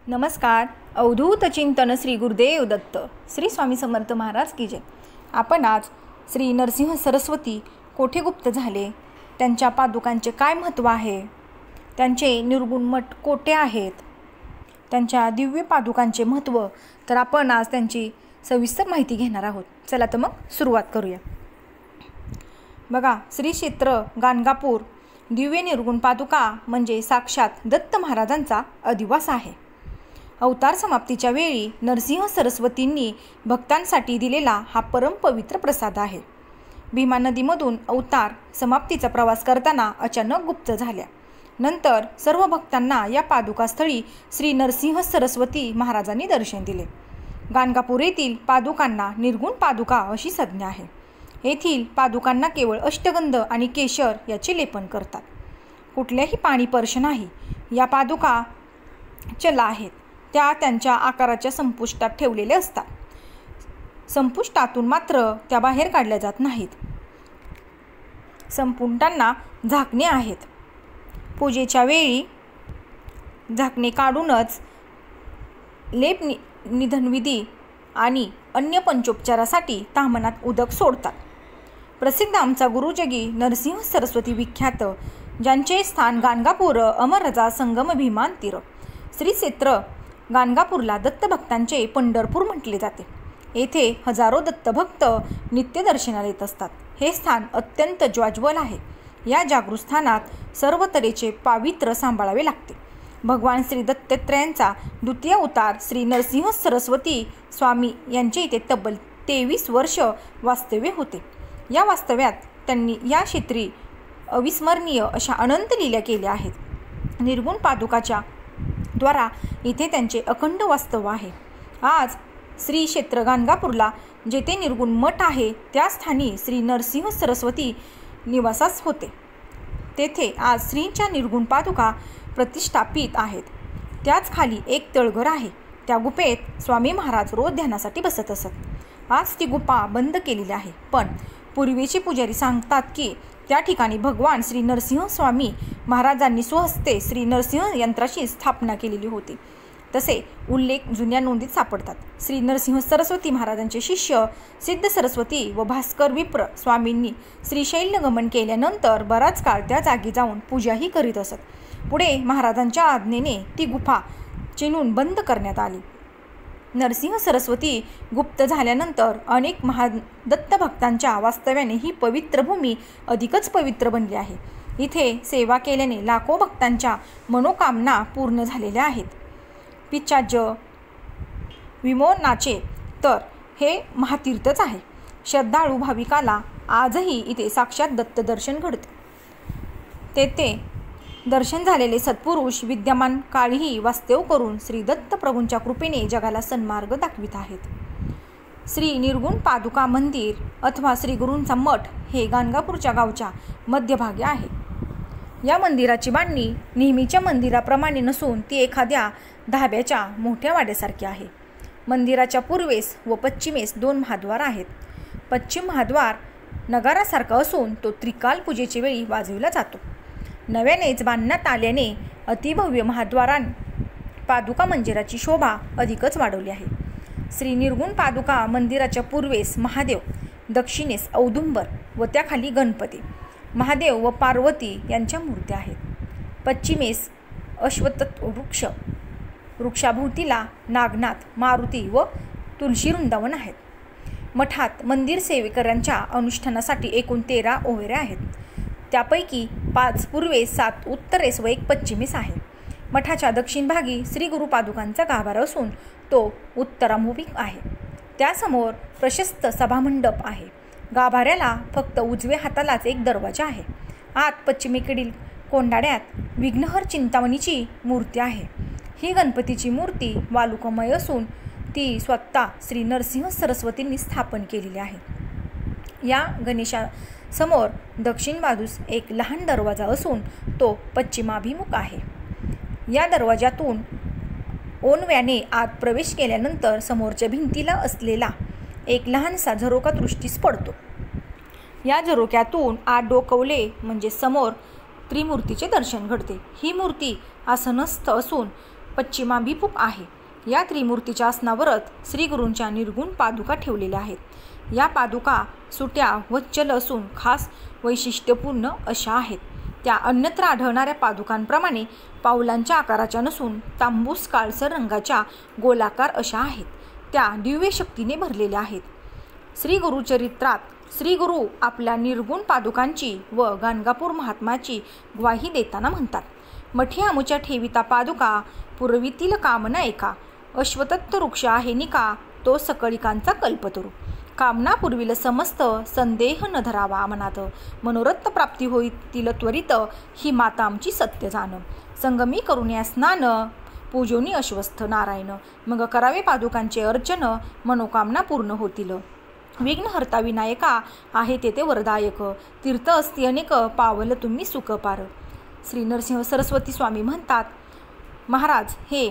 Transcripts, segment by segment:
नमस्कार. अवधूत चिंतन श्री गुरुदेव दत्त श्री स्वामी समर्थ महाराज की जय. आपण आज श्री नरसिंह सरस्वती कोठे गुप्त झाले, त्यांच्या पादुकांचे काय महत्त्व आहे, त्यांचे निर्गुण मठ कोठे आहेत, त्यांच्या दिव्य पादुकांचे महत्त्व, तर आपण आज त्यांची सविस्तर माहिती घेणार आहोत. चला तर मग सुरुवात करूया. बघा, श्री क्षेत्र गाणगापूर दिव्य निर्गुण पादुका म्हणजे साक्षात दत्त महाराजांचा अधिवास आहे. अवतार समाप्तीच्या वेळी नरसिंह सरस्वतींनी भक्तांसाठी दिलेला हा परम पवित्र प्रसाद आहे. भीमा नदीमधून अवतार समाप्तीचा प्रवास करताना अचानक गुप्त झाल्या. नंतर सर्व भक्तांना या पादुकास्थळी श्री नरसिंह सरस्वती महाराजांनी दर्शन दिले. गाणगापूर येथील पादुकांना निर्गुण पादुका अशी संज्ञा आहे. येथील पादुकांना केवळ अष्टगंध आणि केशर याचे लेपन करतात. कुठल्याही पाणीपर्श नाही. या पादुका चला आहेत. त्या त्यांच्या आकाराच्या संपुष्टात ठेवलेल्या असतात. संपुष्टातून मात्र त्या बाहेर काढल्या जात नाहीत. संपुष्टांना झाकणे आहेत. पूजेच्या वेळी झाकणे काढूनच लेप निधनविधी आणि अन्य पंचोपचारासाठी ताम्हनात उदक सोडतात. प्रसिद्ध आमचा गुरुजगी नरसिंह सरस्वती विख्यात, ज्यांचे स्थान गाणगापूर अमरजा संगम भीमान तीर. श्री क्षेत्र गाणगापूरला दत्तभक्तांचे पंढरपूर म्हटले जाते. येथे हजारो दत्तभक्त नित्य दर्शनाला येत असतात. हे स्थान अत्यंत ज्वाज्वल आहे. या जागृत स्थानात सर्व तऱ्हेचे पावित्र्य सांभाळावे लागते. भगवान श्री दत्तात्रेयांचा द्वितीय अवतार श्री नरसिंह सरस्वती स्वामी यांचे इथे तब्बल 23 वर्ष वास्तव्य होते. या वास्तव्यात त्यांनी या क्षेत्री अविस्मरणीय अशा अनंत लीला केल्या आहेत. निर्गुण पादुकाच्या द्वारा इथे त्यांचे अखंड वास्तव आहे. आज श्री क्षेत्र गाणगापूरला जेथे निर्गुण मठ आहे, त्या स्थानी श्री नरसिंह सरस्वती निवासास होते. तेथे आज श्रींच्या निर्गुण पादुका प्रतिष्ठापित आहेत. त्याच खाली एक तळघर आहे. त्या गुफेत स्वामी महाराज रोज ध्यानासाठी बसत असत. आज ती गुफा बंद केलेली आहे, पण पूर्वीचे पुजारी सांगतात की त्या ठिकाणी भगवान श्री नरसिंह स्वामी महाराजांनी स्वहस्ते श्री नरसिंह यंत्राची स्थापना केलेली होती. तसे उल्लेख जुन्या नोंदीत सापडतात. श्री नरसिंह सरस्वती महाराजांचे शिष्य सिद्ध सरस्वती व भास्कर विप्र स्वामींनी श्रीशैल्य गमन केल्यानंतर बराच काळ त्या जागी जाऊन पूजाही करीत असत. पुढे महाराजांच्या आज्ञेने ती गुफा चिणून बंद करण्यात आली. नरसिंह सरस्वती गुप्त झाल्यानंतर अनेक दत्तभक्तांच्या वास्तव्याने ही पवित्र भूमी अधिकच पवित्र बनली आहे. इथे सेवा केल्याने लाखो भक्तांच्या मनोकामना पूर्ण झालेल्या आहेत. पिशाच विमोचनाचे तर हे महातीर्थच आहे. श्रद्धाळू भाविकाला आजही इथे साक्षात दत्त दर्शन घडते. तेथे दर्शन झालेले सत्पुरुष विद्यमान काळीही वास्तव करून श्री दत्त प्रभूंच्या कृपेने जगाला सन्मार्ग दाखवित आहेत. श्री निर्गुण पादुका मंदिर अथवा श्री गुरूंचा मठ हे गाणगापूरच्या गावच्या मध्यभागी आहे. या मंदिराची बांधणी नेहमीच्या मंदिराप्रमाणे नसून ती एखाद्या धाब्याच्या मोठ्या वाड्यासारखी आहे. मंदिराच्या पूर्वेस व पश्चिमेस 2 महाद्वार आहेत. पश्चिम महाद्वार नगारासारखा असून तो त्रिकाल पूजेच्या वेळी वाजविला जातो. नव्यानेच बांधण्यात आल्याने अतिभव्य महाद्वारान पादुका मंदिराची शोभा अधिकच वाढवली आहे. श्री निर्गुण पादुका मंदिराच्या पूर्वेस महादेव, दक्षिणेस औदुंबर व त्याखाली गणपती, महादेव व पार्वती यांच्या मूर्त्या आहेत. पश्चिमेस अश्वत्थ वृक्षाभोवतीला नागनाथ, मारुती व तुळशी वृंदावन आहेत. मठात मंदिर सेवेकऱ्यांच्या अनुष्ठानासाठी एकूण 13 ओहऱ्या आहेत. त्यापैकी 5 पूर्वेस, 7 उत्तरेस व 1 पश्चिमेस आहे. मठाच्या दक्षिण भागी श्री गुरुपादुकांचा गाभारा असून तो उत्तराभिमुख आहे. त्यासमोर प्रशस्त सभामंडप आहे. गाभाऱ्याला फक्त उजव्या हातालाच एक दरवाजा आहे. आत पश्चिमेकडील कोंडाड्यात विघ्नहर चिंतामणीची मूर्ती आहे. ही गणपतीची मूर्ती वालुकामय असून ती स्वतः श्री नरसिंह सरस्वतींनी स्थापन केलेली आहे. या गणेशासमोर दक्षिण बाजूस एक लहान दरवाजा असून तो पश्चिमाभिमुख आहे. या दरवाजातून ओनव्याने आत प्रवेश केल्यानंतर समोरच्या भिंतीला असलेला एक लहानसा झरोका दृष्टीस पडतो. या झरोक्यातून आत डोकवले म्हणजे समोर त्रिमूर्तीचे दर्शन घडते. ही मूर्ती आसनस्थ असून पश्चिमाभिमुख आहे. या त्रिमूर्तीच्या आसनावरच श्रीगुरूंच्या निर्गुण पादुका ठेवलेल्या आहेत. या पादुका सुट्या व चल असून खास वैशिष्ट्यपूर्ण अशा आहेत. त्या अन्यत्र आढळणाऱ्या पादुकांप्रमाणे पाऊलांच्या आकाराच्या नसून तांबूस काळसर रंगाच्या गोलाकार अशा आहेत. त्या दिव्य शक्तीने भरलेल्या आहेत. श्री गुरुचरित्रात श्रीगुरू आपल्या निर्गुण पादुकांची व गाणगापूर महात्म्याची ग्वाही देताना म्हणतात, मठी आमुच्या ठेविता पादुका पुरवितील कामना एका. अश्वत्थ वृक्ष आहे निका तो सकळिकांचा कल्पतरू. कामना पुरविल समस्त संदेह न धरावा मनात. मनोरथ प्राप्ती होईतील त्वरित ही माता आमची सत्य जाण. संगमी करुण्या स्नान पूजोनी अश्वस्थ नारायण. मग करावे पादुकांचे अर्चन मनोकामना पूर्ण होतील. विघ्नहर्ता विनायका आहे तेथे वरदायक. तीर्थ असती अनेक पावल तुम्ही सुख पार. श्री नरसिंह सरस्वती स्वामी म्हणतात, महाराज हे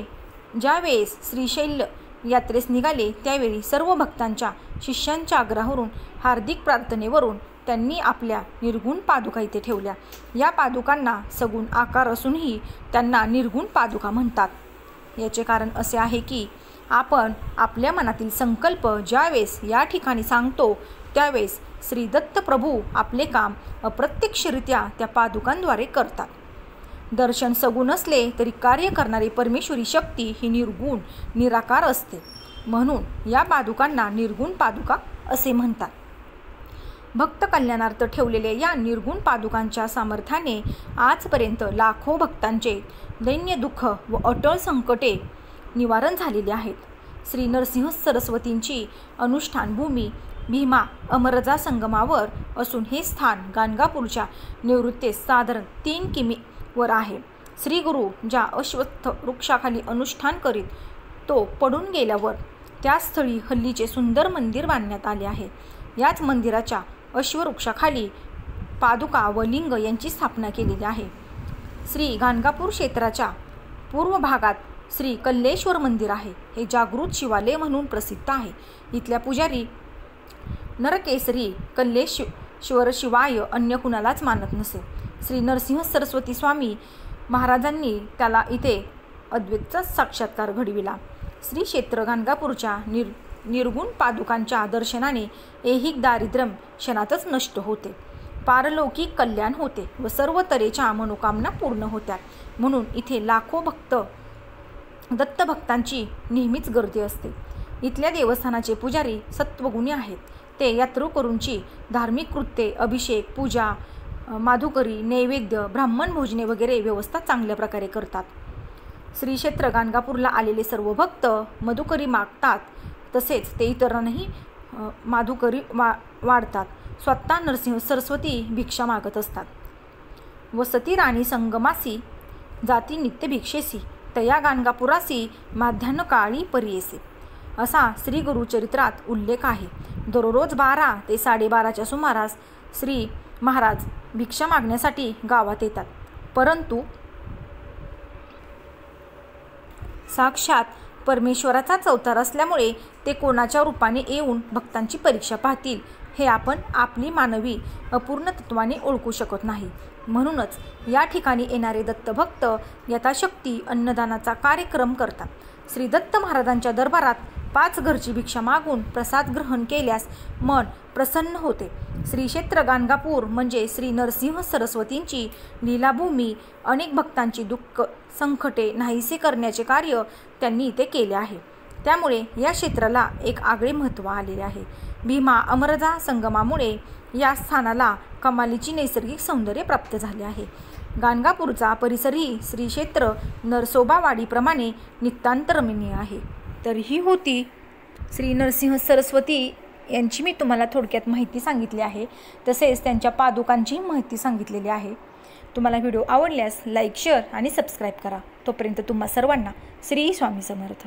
ज्यावेळेस श्रीशैल यात्रेस निघाले त्यावेळी सर्व भक्तांच्या शिष्यांच्या आग्रहावरून हार्दिक प्रार्थनेवरून त्यांनी आपल्या निर्गुण पादुका इथे ठेवल्या. या पादुकांना सगुण आकार असूनही त्यांना निर्गुण पादुका म्हणतात. याचे कारण असे आहे की आपण आपल्या मनातील संकल्प ज्यावेळेस या ठिकाणी सांगतो त्यावेळेस श्री दत्त प्रभू आपले काम अप्रत्यक्षरित्या त्या पादुकांद्वारे करतात. दर्शन सगुण असले तरी कार्य करणारी परमेश्वरी शक्ती ही निर्गुण निराकार असते. म्हणून या पादुकांना निर्गुण पादुका असे म्हणतात. भक्त कल्याणार्थ ठेवलेल्या या निर्गुण पादुकांच्या सामर्थ्याने आजपर्यंत लाखो भक्तांचे दैन्य दुःख व अटळ संकटे निवारण झालेले आहेत. श्री नरसिंह सरस्वतींची अनुष्ठान भूमी भीमा अमरजा संगमावर असून हे स्थान गाणगापूरच्या निवृत्तीस साधारण 3 किमी वर आहे. श्री गुरु ज्या अश्वत्थ वृक्षाखाली अनुष्ठान करीत तो पडून गेल्यावर त्या स्थळी हल्लीचे सुंदर मंदिर बांधण्यात आले आहे. याच मंदिराच्या अश्ववृक्षाखाली पादुका व लिंग यांची स्थापना केलेली आहे. श्री गाणगापूर क्षेत्राच्या पूर्व भागात श्री कल्लेश्वर मंदिर आहे. हे जागृत शिवालय म्हणून प्रसिद्ध आहे. इथल्या पुजारी नरकेसरी कल्लेश्वर शिवाय अन्य कुणालाच मानत नसे. श्री नरसिंह सरस्वती स्वामी महाराजांनी त्याला इथे अद्वैतचा साक्षात्कार घडविला. श्री क्षेत्र गाणगापूरच्या निर्गुण पादुकांच्या दर्शनाने ऐहिक दारिद्र्य क्षणातच नष्ट होते, पारलौकिक कल्याण होते व सर्व तऱ्हेच्या मनोकामना पूर्ण होत्या. म्हणून इथे लाखो दत्तभक्तांची नेहमीच गर्दी असते. इथल्या देवस्थानाचे पुजारी सत्वगुणी आहेत. ते यात्रेकरूंची धार्मिक कृत्ये, अभिषेक, पूजा, माधुकरी, नैवेद्य, ब्राह्मण भोजने वगैरे व्यवस्था चांगल्या प्रकारे करतात. श्री क्षेत्र गाणगापूरला आलेले सर्व भक्त मधुकरी मागतात. तसेच ते इतरांनाही माधुकरी वाढतात. स्वतः नरसिंह सरस्वती भिक्षा मागत असतात. वसती राणी संगमासी जाती नित्य भिक्षेसी तया गाणगापुरासी माध्यान्ह काळी परियेसे असा श्री गुरुचरित्रात उल्लेख आहे. दररोज 12 ते 12:30च्या सुमारास श्री महाराज भिक्षा मागण्यासाठी गावात येतात. परंतु साक्षात परमेश्वराचाच अवतार असल्यामुळे ते कोणाच्या रूपाने येऊन भक्तांची परीक्षा पाहतील हे आपण आपली मानवी अपूर्ण तत्वाने ओळखू शकत नाही. म्हणूनच या ठिकाणी येणारे दत्तभक्त यथाशक्ती अन्नदानाचा कार्यक्रम करतात. श्री दत्त महाराजांच्या दरबारात 5 घरची भिक्षा मागून प्रसाद ग्रहण केल्यास मन प्रसन्न होते. श्री क्षेत्र गाणगापूर म्हणजे श्री नरसिंह सरस्वतींची लीलाभूमी. अनेक भक्तांची दुःख संकटे नाहीसे करण्याचे कार्य त्यांनी इथे केले आहे. त्यामुळे या क्षेत्राला एक आगळे महत्त्व आलेले आहे. भीमा अमरजा संगमामुळे या स्थानाला कमालीची नैसर्गिक सौंदर्य प्राप्त झाले आहे. गाणगापूरचा परिसरही श्री क्षेत्र नरसोबावाडीप्रमाणे नितांत रमणीय आहे. तर ही होती श्री नरसिंह सरस्वती यांची मी तुम्हाला थोडक्यात माहिती सांगितली आहे. तसेच त्यांच्या पादुकांची माहिती सांगितलेली आहे. तुम्हाला व्हिडिओ आवडल्यास लाईक, शेअर आणि सबस्क्राईब करा. तोपर्यंत तुम्हा सर्वांना श्री स्वामी समर्थ.